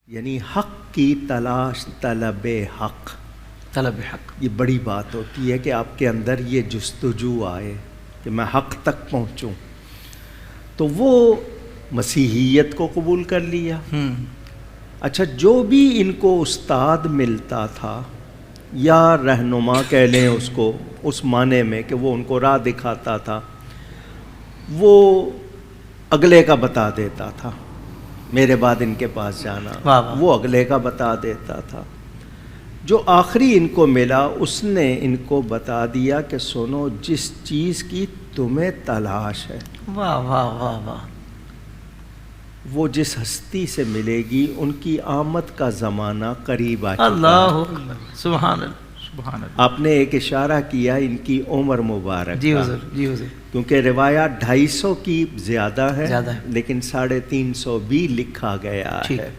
یعنی حق کی تلاش، طلب حق، طلب حق، یہ بڑی بات ہوتی ہے کہ آپ کے اندر یہ جستجو آئے کہ میں حق تک پہنچوں. تو وہ مسیحیت کو قبول کر لیا. اچھا، جو بھی ان کو استاد ملتا تھا یا رہنما کہہ لیں اس کو، اس معنی میں کہ وہ ان کو راہ دکھاتا تھا، وہ اگلے کا بتا دیتا تھا. میرے بعد ان کے پاس جانا، وہ اگلے کا بتا دیتا تھا. جو آخری ان کو ملا اس نے ان کو بتا دیا کہ سنو، جس چیز کی تمہیں تلاش ہے، واہ واہ واہ واہ، وہ جس ہستی سے ملے گی ان کی آمد کا زمانہ قریب آ چکا ہے. اللہ اکبر، سبحان اللہ سبحان اللہ. آپ نے ایک اشارہ کیا ان کی عمر مبارک جی کا، حضور، جی حضور. کیونکہ روایات 250 کی زیادہ ہے زیادہ ہے، لیکن 350 بھی لکھا گیا ہے.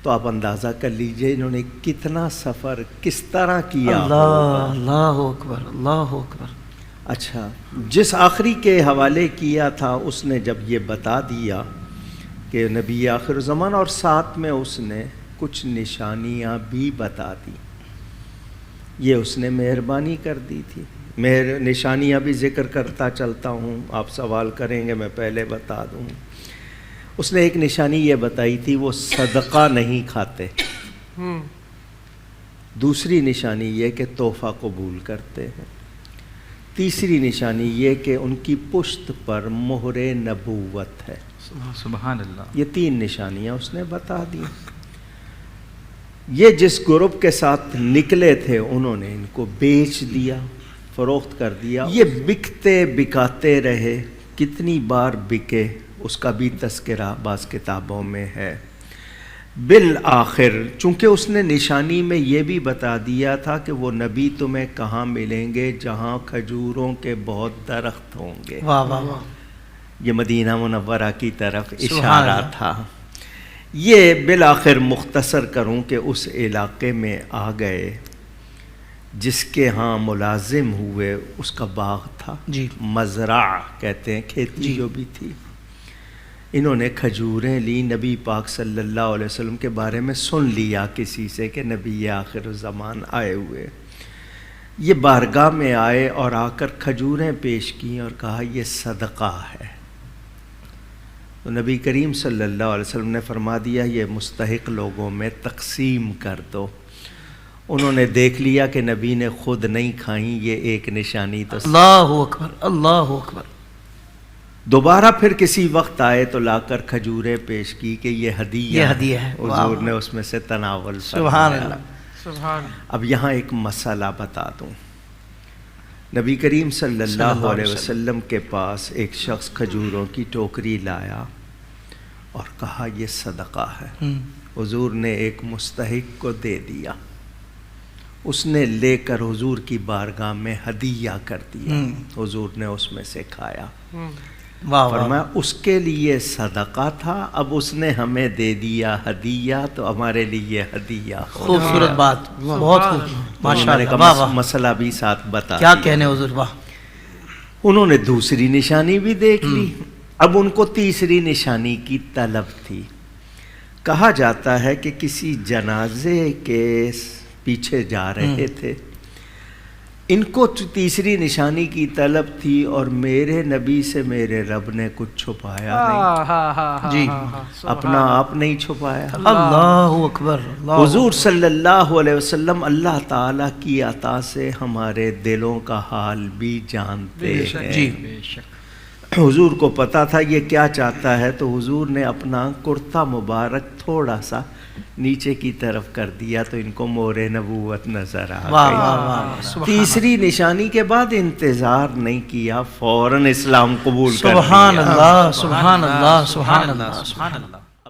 تو آپ اندازہ کر لیجئے انہوں نے کتنا سفر کس طرح کیا. اللہ اکبر، اللہ اکبر. اچھا، جس آخری کے حوالے کیا تھا اس نے جب یہ بتا دیا کہ نبی آخر زمان، اور ساتھ میں اس نے کچھ نشانیاں بھی بتا دی. یہ اس نے مہربانی کر دی تھی. میں نشانیاں بھی ذکر کرتا چلتا ہوں، آپ سوال کریں گے میں پہلے بتا دوں. اس نے ایک نشانی یہ بتائی تھی، وہ صدقہ نہیں کھاتے. دوسری نشانی یہ کہ تحفہ قبول کرتے ہیں. تیسری نشانی یہ کہ ان کی پشت پر مہر نبوت ہے. سبحان اللہ. یہ 3 نشانیاں اس نے بتا دی. یہ جس گروپ کے ساتھ نکلے تھے انہوں نے ان کو بیچ دیا، فروخت کر دیا. یہ بکتے بکاتے رہے، کتنی بار بکے اس کا بھی تذکرہ بعض کتابوں میں ہے. بالآخر چونکہ اس نے نشانی میں یہ بھی بتا دیا تھا کہ وہ نبی تمہیں کہاں ملیں گے جہاں کھجوروں کے بہت درخت ہوں گے. واہ واہ واہ. یہ مدینہ منورہ کی طرف اشارہ تھا. یہ بالآخر مختصر کروں کہ اس علاقے میں آ گئے جس کے ہاں ملازم ہوئے. اس کا باغ تھا، جی، مزرعہ کہتے ہیں، کھیتی جو بھی تھی. انہوں نے کھجوریں لی. نبی پاک صلی اللہ علیہ وسلم کے بارے میں سن لیا کسی سے کہ نبی آخر زمان آئے ہوئے. یہ بارگاہ میں آئے اور آ کر کھجوریں پیش کیں اور کہا یہ صدقہ ہے. تو نبی کریم صلی اللہ علیہ وسلم نے فرما دیا یہ مستحق لوگوں میں تقسیم کر دو. انہوں نے دیکھ لیا کہ نبی نے خود نہیں کھائیں. یہ ایک نشانی تو. اللہ اکبر، اللہ اکبر. دوبارہ پھر کسی وقت آئے تو لا کر کھجوریں پیش کی کہ یہ ہدیہ ہے. حضور نے اس میں سے تناول فرمایا. سبحان اللہ، سبحان. اب یہاں ایک مسئلہ بتا دوں. نبی کریم صلی اللہ علیہ وسلم کے پاس ایک شخص کھجوروں کی ٹوکری لایا اور کہا یہ صدقہ ہے. حضور نے ایک مستحق کو دے دیا. اس نے لے کر حضور کی بارگاہ میں ہدیہ کر دیا. حضور نے اس میں سے کھایا. فرمایا اس کے لیے صدقہ تھا، اب اس نے ہمیں دے دیا ہدیہ تو ہمارے لیے ہدیہ. خوبصورت بات، بہت خوب، ماشاءاللہ. مسئلہ بھی ساتھ بتا. کیا کہنے حضور، واہ. انہوں نے دوسری نشانی بھی دیکھ لی. اب ان کو تیسری نشانی کی طلب تھی. کہا جاتا ہے کہ کسی جنازے کے پیچھے جا رہے تھے. ان کو تیسری نشانی کی طلب تھی اور میرے نبی سے میرے رب نے کچھ چھپایا نہیں. جی، اپنا آپ نہیں چھپایا. اللہ اکبر. حضور صلی اللہ علیہ وسلم اللہ تعالیٰ کی عطا سے ہمارے دلوں کا حال بھی جانتے ہیں. جی، حضور کو پتا تھا یہ کیا چاہتا ہے، تو حضور نے اپنا کرتا مبارک تھوڑا سا نیچے کی طرف کر دیا تو ان کو مور نبوت نظر آ گئی. تیسری نشانی کے بعد انتظار نہیں کیا، فوراً اسلام قبول کر لیا. سبحان اللہ، سبحان اللہ، سبحان اللہ، سبحان اللہ.